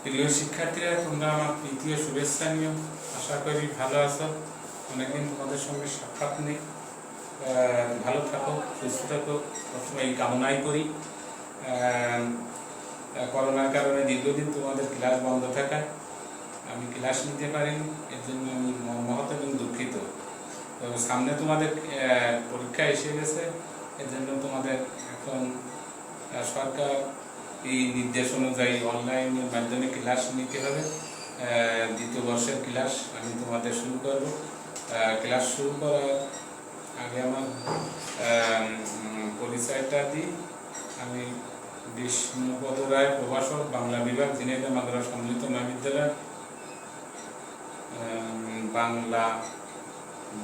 প্রিয় শিক্ষার্থীরা, তোমরা আমার তৃতীয় শুভেচ্ছা নিও। আশা করি ভালো আছো। অনেকদিন তোমাদের সঙ্গে সাক্ষাৎ নেই। ভালো থাকো, সুস্থ থাকো, সবসময় এই কামনাই করি। করোনার কারণে দীর্ঘদিন তোমাদের ক্লাস বন্ধ থাকায় আমি ক্লাস নিতে পারিনি, এর জন্য আমি মহৎ এবং দুঃখিত। তো সামনে তোমাদের পরীক্ষা এসে গেছে, এর জন্য তোমাদের এখন সরকার এই নির্দেশ অনুযায়ী অনলাইনের মাধ্যমে ক্লাস নিতে হবে। দ্বিতীয় বর্ষের ক্লাস আমি তোমাদের শুরু করব। ক্লাস শুরু করার আগে আমার পরিচয়টা দিই। আমি বিষ্ণুপদ রায়, প্রভাষক, বাংলা বিভাগ, ঝিনাইদহ মাদ্রাসা সম্মিলিত মহাবিদ্যালয়, বাংলা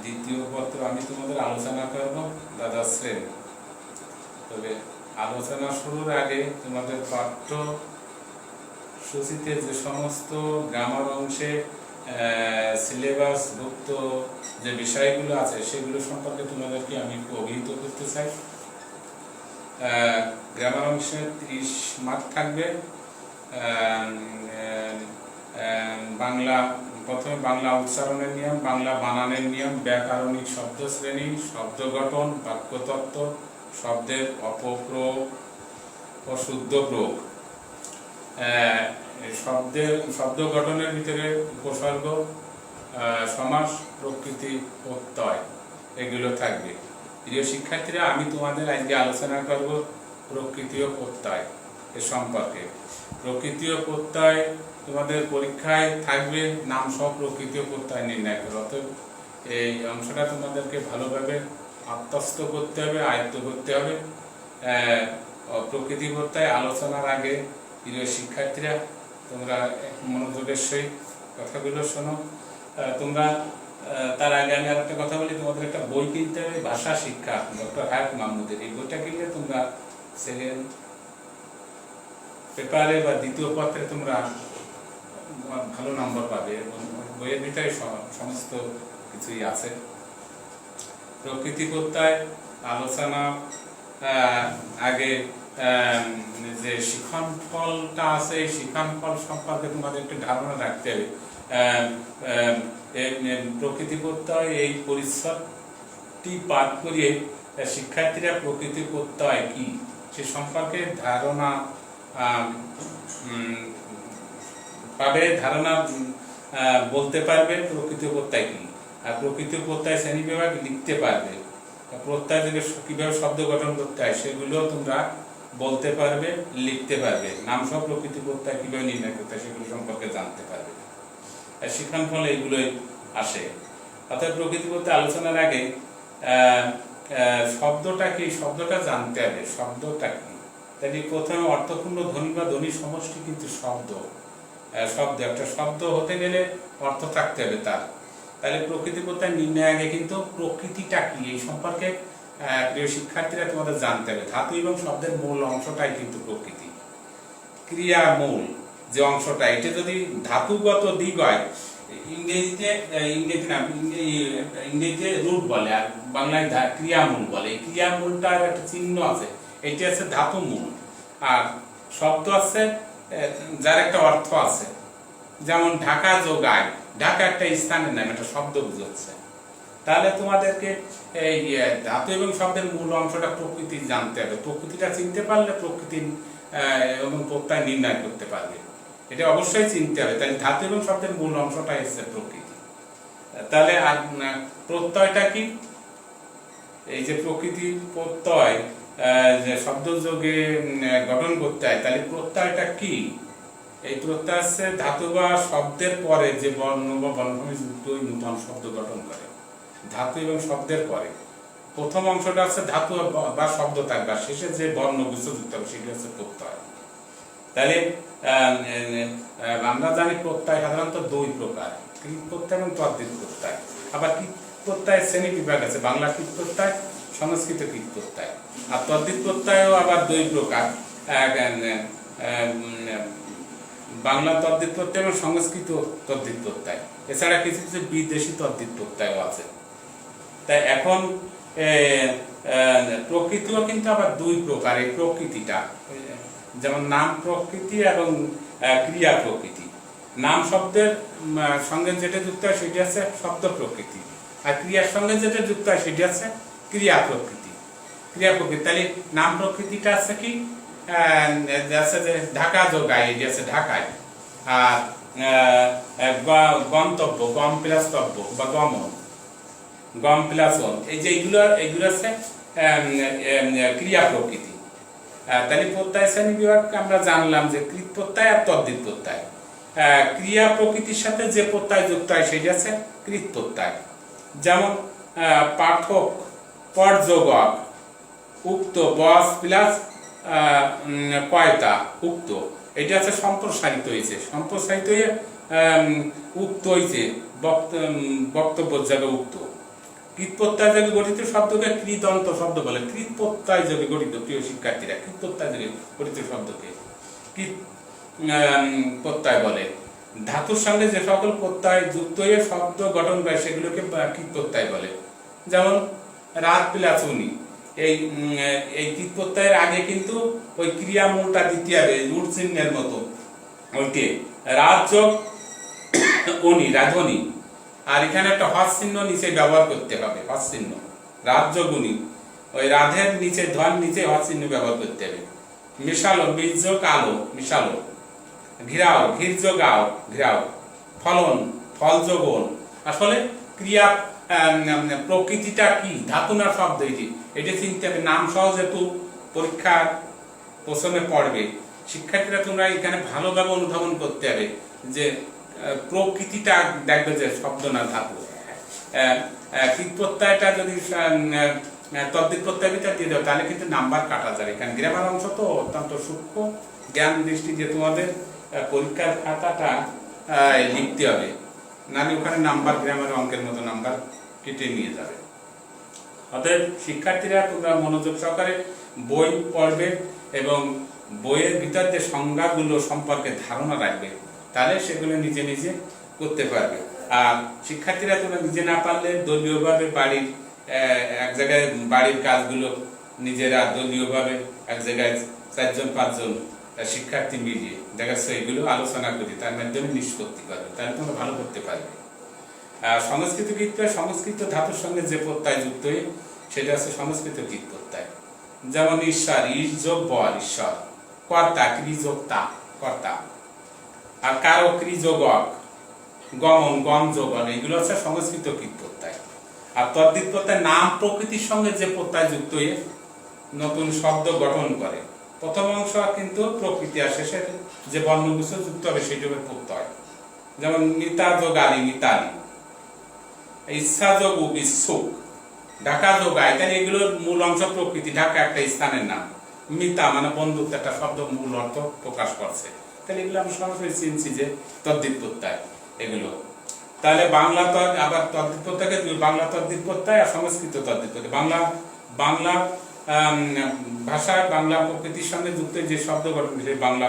দ্বিতীয় পত্র। আমি তোমাদের আলোচনা করব দ্বাদশ শ্রেণী। তবে আলোচনা শুরুর আগে তোমাদের পাঠ্যসূচিতে যে সমস্ত গ্রামার অংশে সিলেবাসভুক্ত যে বিষয়গুলো আছে সেগুলো সম্পর্কে তোমাদেরকে আমি অবহিত করতে চাই। গ্রামার অংশে 30 মার্ক থাকবে। বাংলা, প্রথমে বাংলা উচ্চারণের নিয়ম, বাংলা বানানের নিয়ম, ব্যাকরণিক শব্দ শ্রেণী, শব্দ গঠন, বাক্যতত্ত্ব, শব্দের অপপ্রয়োগ ও শুদ্ধ প্রয়োগ। শব্দ গঠনের ভিতরে উপসর্গ, সমাস, প্রকৃতি, প্রত্যয় এগুলো থাকবে। প্রিয় শিক্ষার্থীরা, আমি তোমাদের আজকে আলোচনা করব প্রকৃতি ও প্রত্যয় এর সম্পর্কে। প্রকৃতি ও প্রত্যয় তোমাদের পরীক্ষায় থাকবে, নাম সহ প্রকৃতি ও প্রত্যয় নির্ণয় করো। অতএব এই অংশটা তোমাদেরকে ভালোভাবে আত্মস্থ করতে হবে, আয়ত্ত করতে হবে। প্রকৃতি প্রত্যয় আলোচনার আগে প্রিয় শিক্ষার্থীরা, তোমরা মনোযোগের সহিত কথাগুলো শোনো। তোমরা তার আগে আমি আর একটা কথা বলি, তোমাদের একটা বই কিনতে হবে, ভাষা শিক্ষা, ডক্টর হায়াত মাহমুদের। এই বইটা কিনলে তোমরা সেকেন্ড পেপারে বা দ্বিতীয় পত্রে তোমরা ভালো নম্বর পাবে এবং বইয়ের ভিতরে সমস্ত কিছুই আছে। প্রকৃতি প্রত্যয় আলোচনা আগে যে শিক্ষণফলটা আছে, এই শিক্ষণফল সম্পর্কে তোমাদের একটু ধারণা রাখতে হবে। প্রকৃতি প্রত্যয় এই পরিচ্ছদটি পাঠ করিয়ে শিক্ষার্থীরা প্রকৃতি প্রত্যয় কি সে সম্পর্কে ধারণা পাবে, ধারণা বলতে পারবে প্রকৃতি প্রত্যয় কি, আর প্রকৃতি প্রত্যয় শ্রেণী বিভাগ লিখতে পারবে। প্রত্যয় থেকে কিভাবে শব্দ গঠন করতে হয় সেগুলো তোমরা বলতে পারবে, লিখতে পারবে। নাম সহ প্রকৃতি প্রত্যয় কিভাবে নির্ণয় করতে হয় সেগুলো সম্পর্কে জানতে পারবে। শিক্ষণ ফলে এইগুলোই আসে। অর্থাৎ প্রকৃতি প্রত্যয় আলোচনার আগে শব্দটা কি, শব্দটা জানতে হবে। শব্দটা কি, তাই প্রথমে অর্থপূর্ণ ধ্বনি বা ধ্বনি সমষ্টি কিন্তু শব্দ। একটা শব্দ হতে গেলে অর্থ থাকতে হবে তার। তাহলে প্রকৃতি প্রত্যয় নির্ণয় আগে কিন্তু প্রকৃতিটা কি এই সম্পর্কে প্রিয় শিক্ষার্থীরা তোমাদের জানতে হবে। ধাতু এবং শব্দের মূল অংশটাই কিন্তু প্রকৃতি। ক্রিয়া মূল যে অংশটা, এটা যদি ধাতুগত দিক হয়, ইংরেজিতে রুট বলে আর বাংলায় ক্রিয়ামূল বলে। এই ক্রিয়ামূলটার একটা চিহ্ন আছে, এটি আছে ধাতু মূল। আর শব্দ আছে যার একটা অর্থ আছে, যেমন ঢাকা যোগায়, ঢাকা একটা স্থানের নাম, একটা শব্দ বুঝাচ্ছে। তাহলে তোমাদেরকে এই ধাতু এবং শব্দের মূল অংশটা প্রকৃতি জানতে হবে। প্রকৃতিটা চিনতে পারলে প্রকৃতি এবং প্রত্যয় নির্ণয় করতে পারবে, এটা অবশ্যই চিনতে হবে। তাহলে ধাতু এবং শব্দের মূল অংশটা হচ্ছে প্রকৃতি। তাহলে আর প্রত্যয়টা কি, এই যে প্রকৃতি প্রত্যয় যে শব্দ যোগে গঠন করতে হয়, তাহলে প্রত্যয়টা কি? এই প্রত্যয় হচ্ছে ধাতু বা শব্দের পরে যে বর্ণ বা বর্ণভূমি যুক্ত নূতন শব্দ গঠন করে। ধাতু এবং শব্দের পরে প্রথম অংশটা হচ্ছে ধাতু বা শব্দ থাকবে, আর শেষে যে বর্ণগুচ্ছ যুক্ত হবে সেটা হচ্ছে প্রত্যয়। তাহলে আমরা জানি প্রত্যয় সাধারণত দুই প্রকার, কৃত প্রত্যয় এবং তদ্ধিত প্রত্যয়। আবার কৃত প্রত্যয়ের শ্রেণী বিভাগ আছে, বাংলা কৃত প্রত্যয়, সংস্কৃত কৃত প্রত্যয়। আর তদ্ধিত প্রত্যয়ও আবার দুই প্রকার, বাংলা তদ্ধিত প্রত্যয় এবং সংস্কৃত তদ্ধিত প্রত্যয়। এছাড়া কিছু কিছু বিদেশি তদ্ধিত প্রত্যয়ও আছে। তাই এখন প্রকৃতিও কিন্তু আবার দুই প্রকার। এই প্রকৃতিটা যেমন নাম প্রকৃতি এবং ক্রিয়া প্রকৃতি। নাম শব্দের সঙ্গে যেটা যুক্ত হয় সেটি আছে শব্দ প্রকৃতি, আর ক্রিয়ার সঙ্গে যেটা যুক্ত হয় সেটি আছে ক্রিয়া প্রকৃতি। ক্রিয়া প্রকৃতি তাহলে নাম প্রকৃতিটা আছে কি আছে যে ঢাকা যোগায়, এটি আছে ঢাকায়। আর গন্তব্য গম প্লাস তব্য বা গমন, গম প্লাস গম, এই যে এইগুলো আছে ক্রিয়া প্রকৃতি। তাহলে প্রত্যয় শ্রেণী বিভাগ আমরা জানলাম যে কৃত প্রত্যয় আর তদ্ধিত প্রত্যয়। ক্রিয়া প্রকৃতির সাথে যে প্রত্যয় যুক্ত হয় সেটি আছে কৃত প্রত্যয়। যেমন পাঠক, পর্যটক, উক্ত, বস প্লাস কয়তা, উক্ত, এটা আছে সম্প্রসারিত হয়েছে, সম্প্রসারিত হয়ে উক্ত হয়েছে, বক্তব্য যাবে উক্ত। কৃত প্রত্যয় যোগে গঠিত শব্দকে কৃদন্ত শব্দ বলে। কৃত প্রত্যয় যোগে গঠিত, প্রিয় শিক্ষার্থীরা, কৃত প্রত্যয় যোগে গঠিত শব্দকে কৃত প্রত্যয় বলে। ধাতুর সঙ্গে যে সকল প্রত্যয় যুক্ত হয়ে শব্দ গঠন করে সেগুলোকে কৃত প্রত্যয় বলে। যেমন রাত প্লাস উনি, এই কৃত প্রত্যয়ের আগে কিন্তু ওই ক্রিয়ামূলটা দিতে হবে রূঢ় চিহ্নের মতো, ওইটি রাত যোগ উনি, রাধুনি। আর এখানে একটা হস চিহ্ন নিচে ব্যবহার করতে হবে, হস চিহ্ন, রাত যোগ উনি, ওই রাধের নিচে ধন নিচে হস চিহ্ন ব্যবহার করতে হবে। মিশালো, বীজ যোগ আলো, মিশালো। ঘিরাও, ঘির যোগ আও, ঘিরাও। ফলন, ফল যোগন। আসলে ক্রিয়া প্রকৃতিটা কি, ধাতু না শব্দ, এটি চিনতে হবে। নাম সহ যেহেতু পরীক্ষার প্রশ্নে পড়বে, শিক্ষার্থীরা তোমরা এখানে ভালোভাবে অনুধাবন করতে হবে যে প্রকৃতিটা দেখবে যে শব্দ না ধাতু। কৃত প্রত্যয়টা যদি তদ্ধিত প্রত্যয় ভিতরে দিয়ে দাও তাহলে কিন্তু নাম্বার কাটা যাবে। এখানে গ্রামার অংশ তো অত্যন্ত সূক্ষ্ম জ্ঞান দৃষ্টি দিয়ে তোমাদের পরীক্ষার খাতাটা লিখতে হবে, নাহলে ওখানে নাম্বার গ্রামার অঙ্কের মতো নাম্বার কেটে নিয়ে যাবে। অতএব শিক্ষার্থীরা তোমরা মনোযোগ সহকারে বই পড়বে এবং বইয়ের ভিতর যে সংজ্ঞাগুলো সম্পর্কে ধারণা রাখবে, তাহলে সেগুলো নিজে নিজে করতে পারবে। আর শিক্ষার্থীরা তোমরা নিজে না পারলে দলীয়ভাবে বাড়ির এক জায়গায় বাড়ির কাজগুলো নিজেরা দলীয়ভাবে এক জায়গায় 4-5 শিক্ষার্থী মিলিয়ে দেখাচ্ছে এগুলো আলোচনা করি, তার মাধ্যমে নিষ্পত্তি করবে, তাহলে তোমরা ভালো করতে পারবে। সংস্কৃত কৃত, সংস্কৃত ধাতুর সঙ্গে যে প্রত্যয় যুক্ত হয় সেটা হচ্ছে সংস্কৃত কৃত প্রত্যয়। যেমন ঈশ্বর, ঈশ যোগ বল, ঈশ্বর। কর্তা, ক্রি যোগ তা, কর্তা। আর কারো, ক্রি যোগ অক। গমন, গম যোগ অন, এগুলো হচ্ছে সংস্কৃত কৃত প্রত্যয়। আর তদ্ধিত প্রত্যয় নাম প্রকৃতির সঙ্গে যে প্রত্যয় যুক্ত হয়ে নতুন শব্দ গঠন করে। প্রথম অংশ কিন্তু প্রকৃতি, আর শেষে যে বর্ণগুচ্ছ যুক্ত হবে সেটি হবে প্রত্যয়। যেমন মিতা যোগ আলী, মিতালি। ইচ্ছা যোগ উপ, ইচ্ছুক। ঢাকা যোগ আয়, তাহলে এগুলোর মূল অংশ প্রকৃতি, ঢাকা একটা স্থানের নাম। মিতা মানে বন্ধুত্ব, একটা শব্দ মূল অর্থ প্রকাশ করছে, তাহলে এগুলো আমি সরাসরি চিনছি যে তদ্ধিত প্রত্যয় এগুলো। তাহলে বাংলা আবার তদ্ধিত প্রত্যয়কে বাংলা তদ্ধিত প্রত্যয় আর সংস্কৃত তদ্ধিত প্রত্যয়। বাংলা ভাষায় বাংলা প্রকৃতির সঙ্গে যুক্ত যে শব্দ গঠন সেই বাংলা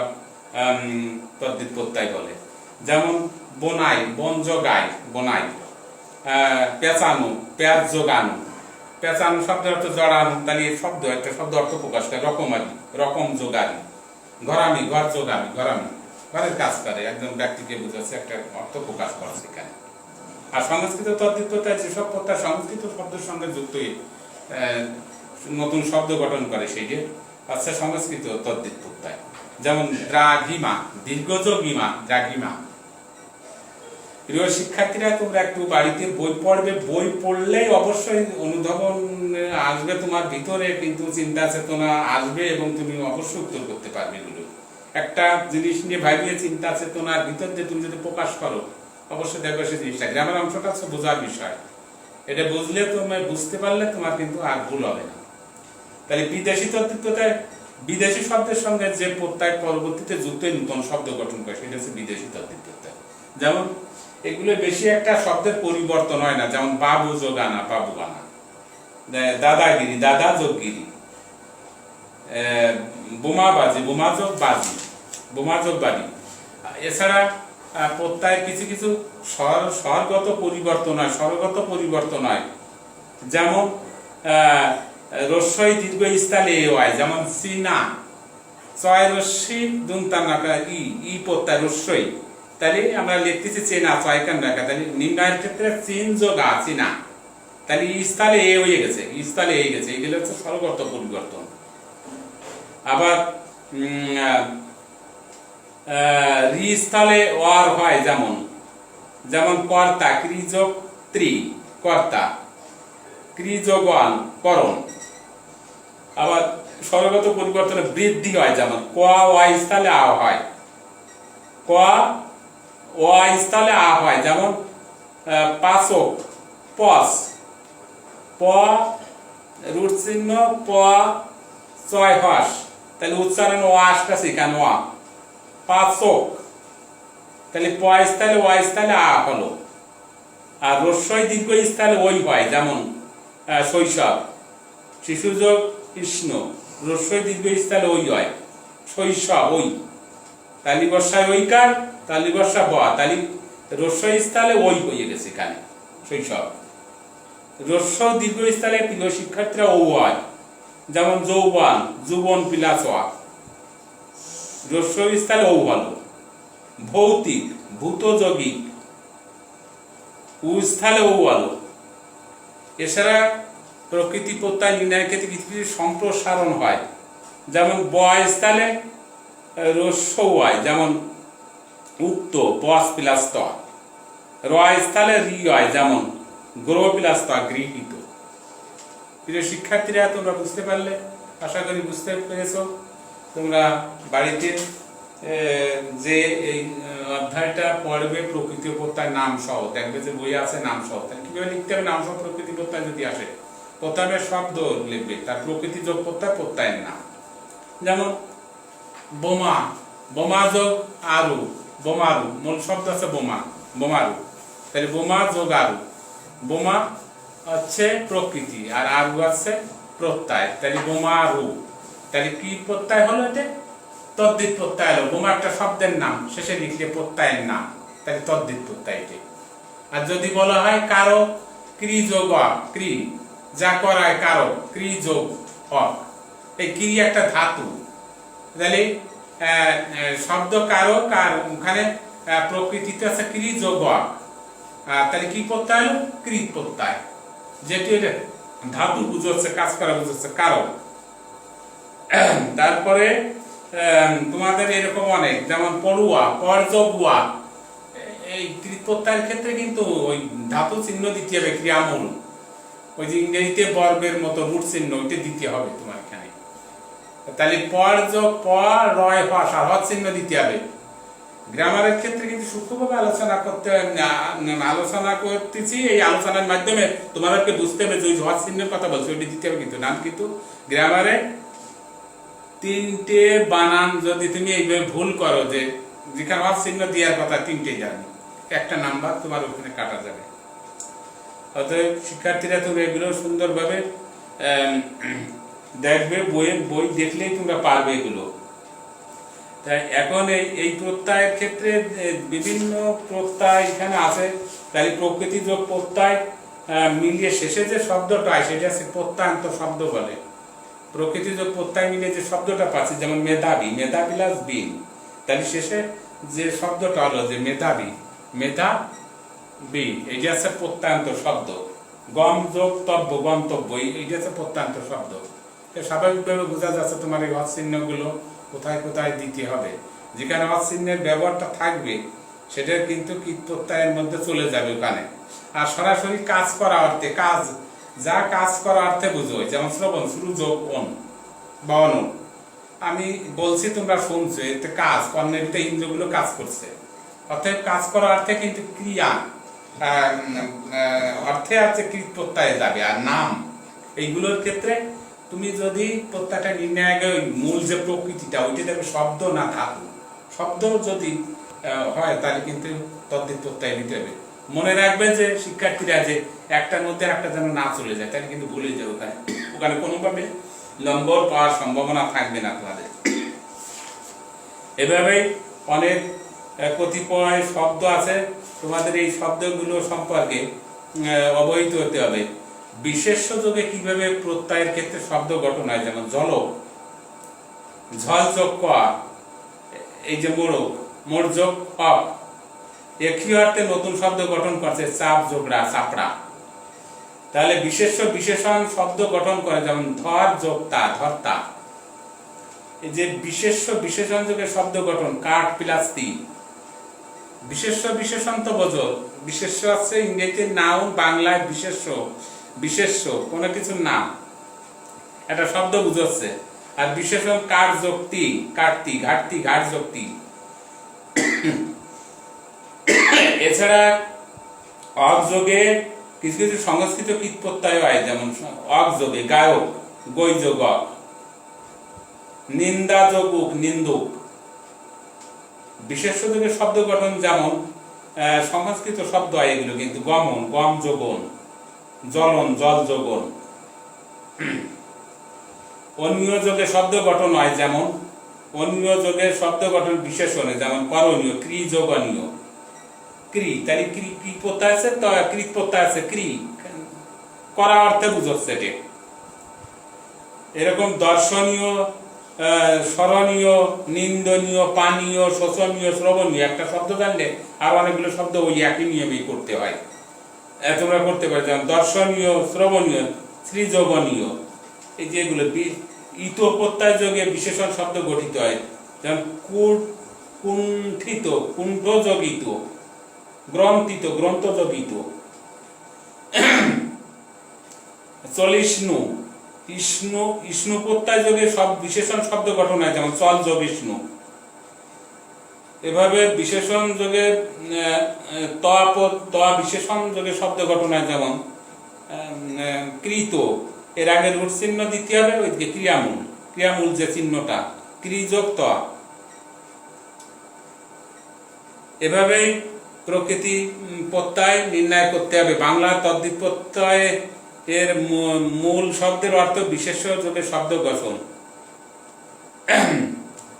তদ্ধিত প্রত্যয় বলে। যেমন বোনাই, বন যোগাই, বোনাই। পেঁচানো, পেঁয়াজ যোগানো। পেঁচানো শব্দের অর্থ জড়ানো, তাহলে এই শব্দ একটা শব্দ অর্থ প্রকাশ করে। রকমারি, রকম যোগারি। ঘরামি, ঘর যোগামি, ঘরামি, ঘরের কাজ করে, একজন ব্যক্তিকে বুঝাচ্ছে, একটা অর্থ প্রকাশ করছে এখানে। আর সংস্কৃত তদ্ধিত প্রত্যয় যেসব প্রত্যয় সংস্কৃত শব্দের সঙ্গে যুক্ত হয়ে নতুন শব্দ গঠন করে সেইটি আচ্ছা সংস্কৃত তদ্ধিত প্রত্যয়। যেমন দ্রাঘিমা, দীর্ঘযোগিমা, দ্রাঘিমা। প্রিয় শিক্ষার্থীরা তোমরা একটু বাড়িতে বই পড়বে, বই পড়লেই অবশ্যই অনুধাবন আসবে তোমার ভিতরে, কিন্তু চিন্তা চেতনা আসবে এবং তুমি অবশ্যই উত্তর করতে পারবে। এগুলো একটা জিনিস নিয়ে ভাবিয়ে চিন্তা চেতনার ভিতর দিয়ে তুমি যদি প্রকাশ করো অবশ্যই দেখবে সেই জিনিসটা। গ্রামের অংশটা হচ্ছে বোঝার বিষয়, এটা বুঝলে তুমি বুঝতে পারলে তোমার কিন্তু আর ভুল হবে না। তাহলে বিদেশি তদ্ধিততায় বিদেশি শব্দের সঙ্গে যে প্রত্যয় পরবর্তীতে যুক্ত নতুন শব্দ গঠন করে সেটা হচ্ছে বিদেশি তদ্ধিত প্রত্যয়। যেমন এগুলো বেশি একটা শব্দের পরিবর্তন হয় না, যেমন বাবু যোগ আনা, বাবু আনা। দাদাগিরি, দাদা যোগ গিরি। বোমাবাজি, বোমা যোগ বাজি, বোমা যোগ বাড়ি। এছাড়া প্রত্যয় কিছু কিছু স্বরগত পরিবর্তন হয়, স্বরগত পরিবর্তন হয়। যেমন রস্বই দীর্ঘ স্থানে এ হয়, যেমন চীনা, চয় রস্যি দুন্তান নাকা ই ই প্রত্যয় রস্যই, তাহলে আমরা লিখতেছি চেনা চয় কান রাখা, তাহলে নির্ণয়ের ক্ষেত্রে চিন যোগ আ চিনা, তাহলে ই স্থলে এ হয়ে গেছে, ই স্থলে এ গেছে, এগুলো হচ্ছে স্বরগত পরিবর্তন। আবার রি স্থলে ওয়ার হয়, যেমন যেমন কর্তা ক্রি যোগ ত্রি কর্তা, ক্রি যোগ ওয়ান করণ। আবার স্বরগত পরিবর্তনে বৃদ্ধি হয়, যেমন ক ওয়াই স্থলে আ হয়, ক ওয়াই স্থলে আ হয়, যেমন পাচক পস, প রুট চিহ্ন প চয় হস, তাহলে উচ্চারণ ও আসটা শিখান ওয়া পাচক, তাহলে প স্থলে ওয়াই স্থলে আ হলো। আর রস্যই দীর্ঘ স্থলে ওই হয়, যেমন শৈশব, শিশু যোগ কৃষ্ণ, রস্যই দীর্ঘ স্থলে ওই হয়, শৈশব ওই, তালি বর্ষায় ওইকার, তালি বর্ষা ব, তালি রস্যই স্থলে ওই হয়ে গেছে এখানে শৈশব। রস্য দীর্ঘ স্থলে প্রিয় শিক্ষার্থীরা ও হয়, যেমন যৌবন যুবন প্লাস ওয়া, রস্য স্থলে ও হলো। ভৌতিক ভূত যৌগিক, উ স্থলে ও হলো। এছাড়া প্রকৃতি প্রত্যয় নির্ণয়ের ক্ষেত্রে কিছু কিছু সম্প্রসারণ হয়, যেমন ব স্থলে রস্য হয়, যেমন উক্ত বস প্লাস ত, র স্থলে রি হয়, যেমন গ্রহ প্লাস ত গৃহীত। প্রিয় শিক্ষার্থীরা, তোমরা বুঝতে পারলে, আশা করি বুঝতে পেরেছো। তোমরা বাড়িতে যে এই অধ্যায়টা পড়বে প্রকৃতি প্রত্যয় নাম সহ, দেখবে যে বই আছে নাম সহ, তাহলে কিভাবে লিখতে হবে নাম সহ প্রকৃতি প্রত্যয় যদি আসে, প্রথমে শব্দ লিখবে, তার প্রকৃতি যোগ প্রত্যয় প্রত্যয়ের নাম। যেমন বোমা, বোমা যোগ আরু, বোমারু, মূল শব্দ আছে বোমা, বোমারু, তাহলে বোমা যোগ আরু, বোমা হচ্ছে প্রকৃতি আর আরু আছে প্রত্যয়, তাহলে বোমারু, তাহলে কি প্রত্যয় হলো? এটা তদ্ধিত প্রত্যয় হলো। বোমা একটা শব্দের নাম, শেষে লিখলে প্রত্যয়ের নাম, তাহলে তদ্ধিত প্রত্যয় এটি। আর যদি বলা হয় কারো ক্রি যোগ অক, ক্রি যা করায় কারো, ক্রি যোগ অক, এই ক্রি একটা ধাতু, তাহলে শব্দ কারো কার, ওখানে প্রকৃতিতে আছে ক্রি যোগ অক, তাহলে কি প্রত্যয় হলো? কৃত প্রত্যয়, যেটি ধাতু বুঝাচ্ছে, কাজ করা বুঝাচ্ছে কারো। তারপরে তোমাদের এরকম অনেক, যেমন পড়ুয়া পর্যগুয়া, এই কৃত প্রত্যয়ের ক্ষেত্রে কিন্তু ওই ধাতু চিহ্ন দিতে হবে, ক্রিয়ামূল, ওই যে ইংরেজিতে বর্গের মতো রুট চিহ্ন, ওইটা দিতে হবে তোমার এখানে। তাহলে পর যোগ প রয় হস, আর হস চিহ্ন দিতে হবে। গ্রামারের ক্ষেত্রে কিন্তু সূক্ষ্মভাবে আলোচনা করতেছি, এই আলোচনার মাধ্যমে তোমাদেরকে বুঝতে হবে যে ওই হস চিহ্নের কথা বলছি, ওইটি দিতে হবে কিন্তু নাম। কিন্তু গ্রামারে তিনটে বানান যদি তুমি এইভাবে ভুল করো, যে যেখানে হস চিহ্ন দেওয়ার কথা তিনটে জানি, একটা নাম্বার তোমার ওখানে কাটা যাবে। অতএব শিক্ষার্থীরা তুমি এগুলো সুন্দরভাবে দেখবে, বই দেখলেই তোমরা পারবে এগুলো। তাই এখন এই প্রত্যয়ের ক্ষেত্রে বিভিন্ন প্রত্যয় এখানে আছে, তাই প্রকৃতি যোগ প্রত্যয় মিলিয়ে শেষে যে শব্দটা হয় সেটা হচ্ছে প্রত্যয়ান্ত শব্দ বলে। প্রকৃতি যোগ প্রত্যয় মিলিয়ে যে শব্দটা পাচ্ছি, যেমন মেধাবী, মেধা প্লাস বিন, তাহলে শেষে যে শব্দটা হলো যে মেধাবী, মেধা বি, এইটা হচ্ছে প্রত্যয়ান্ত শব্দ। গম যোগ তব্য, গন্তব্য, এইটা হচ্ছে প্রত্যয়ান্ত শব্দ। স্বাভাবিকভাবে বোঝা যাচ্ছে তোমার এই হস চিহ্নগুলো কোথায় কোথায় দিতে হবে। যেখানে হস চিহ্নের ব্যবহারটা থাকবে সেটা কিন্তু কৃত প্রত্যয়ের মধ্যে চলে যাবে ওখানে। আর সরাসরি কাজ করা অর্থে, কাজ যা কাজ করা অর্থে বুঝো, যেমন শ্রবণ, শুরু যোগ অন বা অনু, আমি বলছি তোমরা শুনছো, এতে কাজ, কর্ণের ভিতরে ইন্দ্রগুলো কাজ করছে, অর্থাৎ কাজ করা অর্থে কিন্তু ক্রিয়া অর্থে আছে কৃত প্রত্যয়ে যাবে। আর নাম এইগুলোর ক্ষেত্রে তুমি যদি প্রত্যয়টা নির্ণয় আগে ওই মূল যে প্রকৃতিটা ওইটা দেখবে শব্দ না ধাতু, শব্দ যদি হয় তাহলে কিন্তু তদ্ধিত প্রত্যয় নিতে হবে। মনে রাখবে যে শিক্ষার্থীরা যে একটার মধ্যে একটা যেন না চলে যায়, তাহলে কিন্তু ভুলে যাবে, ওখানে ওখানে কোনোভাবে নম্বর পাওয়ার সম্ভাবনা থাকবে না তোমাদের। এভাবেই অনেক কতিপয় শব্দ আছে, তোমাদের এই শব্দগুলো সম্পর্কে অবহিত হতে হবে। বিশেষ্য যোগে কিভাবে প্রত্যয়ের ক্ষেত্রে শব্দ গঠন হয়, যেমন জলক, ঝল যোগ ক, এই যে মোড়ক, মোড় যোগ অপ, একই অর্থে নতুন শব্দ গঠন করছে চাপ যোগ রা, চাপড়া। তাহলে বিশেষ্য বিশেষণ শব্দ গঠন করে, যেমন ধর যোগ তা, ধর্তা। এই যে বিশেষ্য বিশেষণ যোগে শব্দ গঠন, কাঠ প্লাস তি। বিশেষ্য বিশেষণ তো বোঝো, বিশেষ্য আছে ইংরেজিতে নাউন, বাংলায় বিশেষ্য, বিশেষ্য কোনো কিছুর নাম, একটা শব্দ বুঝাচ্ছে। আর বিশেষণ কাঠ যুক্তি, কাটতি, ঘাটতি, ঘাট যুক্তি। এছাড়া অযোগে কিছু কিছু সংস্কৃত কীট প্রত্যয় হয়, যেমন অযোগে গায়ক, গৈ যোগক, নিন্দা যোগুক, নিন্দুক। বিশেষ্য যোগে শব্দ গঠন যেমন সংস্কৃত শব্দ হয় এগুলো, কিন্তু গমন, গম যোগন, জ্বলন, জল যোগন। অন্য যোগে শব্দ গঠন হয়, যেমন অন্য যোগে শব্দ গঠন বিশেষণে, যেমন করণীয়, ক্রি যোগনীয়, ক্রি, তাহলে ক্রি কি প্রত্যয় আছে, তো কৃত প্রত্যয় আছে, ক্রি করা অর্থে বুঝচ্ছে এটি। এরকম দর্শনীয়, স্মরণীয়, নিন্দনীয়, পানীয়, শোচনীয়, শ্রবণীয়, একটা শব্দ জানলে আর অনেকগুলো শব্দ ওই একই নিয়মেই করতে হয়, তোমরা করতে পারো। যেমন দর্শনীয়, শ্রবণীয়, সৃজবনীয়, এই যে এগুলো ইত প্রত্যয় যোগে বিশেষণ শব্দ গঠিত হয়, যেমন কুণ্ঠিত, কুণ্ঠযোগিত, গ্রন্থিত, গ্রন্থযোগিত। চলিষ্ণু, ইষ্ণু, ইষ্ণু প্রত্যয় যোগে সব বিশেষণ শব্দ গঠন হয়, যেমন চল যোগ ইষ্ণু। এভাবে বিশেষণ যোগে ত বিশেষণ যোগে শব্দ গঠন হয়, যেমন কৃত, এর আগে রূঢ় চিহ্ন দিতে হবে, ওইদিকে ক্রিয়ামূল, ক্রিয়ামূল যে চিহ্নটা, ক্রি যোগ ত। এভাবেই প্রকৃতি প্রত্যয় নির্ণয় করতে হবে। বাংলা তদ্ধিত প্রত্যয় এর মূল শব্দের অর্থ বিশেষ্য যোগে শব্দ গঠন।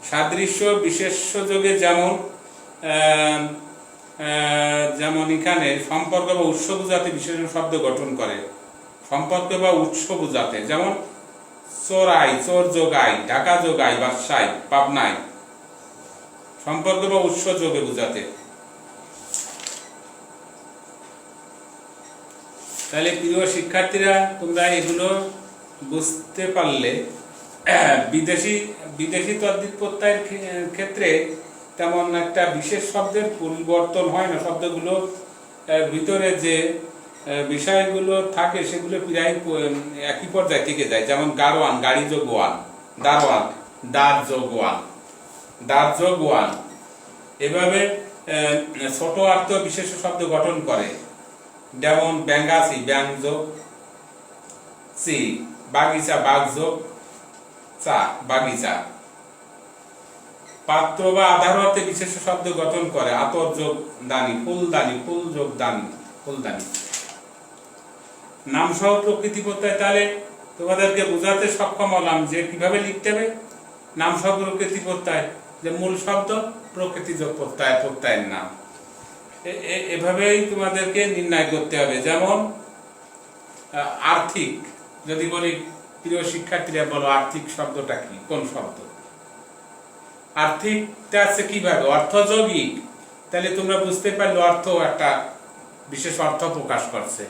সাদৃশ্য বিশেষ্য যোগে যেমন যেমন এখানে সম্পর্ক বা উৎস বোঝাতে বিশেষণ শব্দ গঠন করে, সম্পর্ক বা উৎস বোঝাতে, যেমন চোরাই, চোর যোগাই, ঢাকা যোগাই, বাদশাই, পাবনাই, সম্পর্ক বা উৎস যোগে বোঝাতে। তাহলে প্রিয় শিক্ষার্থীরা, তোমরা এগুলো বুঝতে পারলে বিদেশি বিদেশি তদ্ধিত প্রত্যয়ের ক্ষেত্রে তেমন একটা বিশেষ শব্দের পরিবর্তন হয় না, শব্দগুলো ভিতরে যে বিষয়গুলো থাকে সেগুলো প্রায় একই পর্যায়ে থেকে যায়। যেমন গাড়োয়ান, গাড়ি যোগ ওয়ান, দারোয়ান, দার যোগ ওয়ান, দার যোগ ওয়ান। এভাবে ছোট অর্থ বিশেষ শব্দ গঠন করে, যেমন ব্যাঙ্গাসি, ব্যাং যোগ সি, বাগিচা, বাঘ যোগ চা, বাগিচা। পাত্র বা আধার অর্থে বিশেষ শব্দ গঠন করে, আতর যোগ দানি, ফুলদানি, ফুল যোগ দানি, ফুলদানি। নাম সহ প্রকৃতি প্রত্যয়, তাহলে তোমাদেরকে বোঝাতে সক্ষম হলাম যে কিভাবে লিখতে হবে নাম সহ প্রকৃতি প্রত্যয়, যে মূল শব্দ প্রকৃতি যোগ প্রত্যয়, প্রত্যয়ের নাম। এভাবেই তোমাদেরকে নির্ণয় করতে হবে। যেমন আর্থিক, যদি বলি প্রিয় শিক্ষার্থীরা বলো আর্থিক শব্দটা কি, কোন শব্দ? আর্থিকটা আছে কিভাবে, অর্থযৌগিক, তাহলে তোমরা বুঝতে পারলে অর্থ একটা বিশেষ অর্থ প্রকাশ করছে।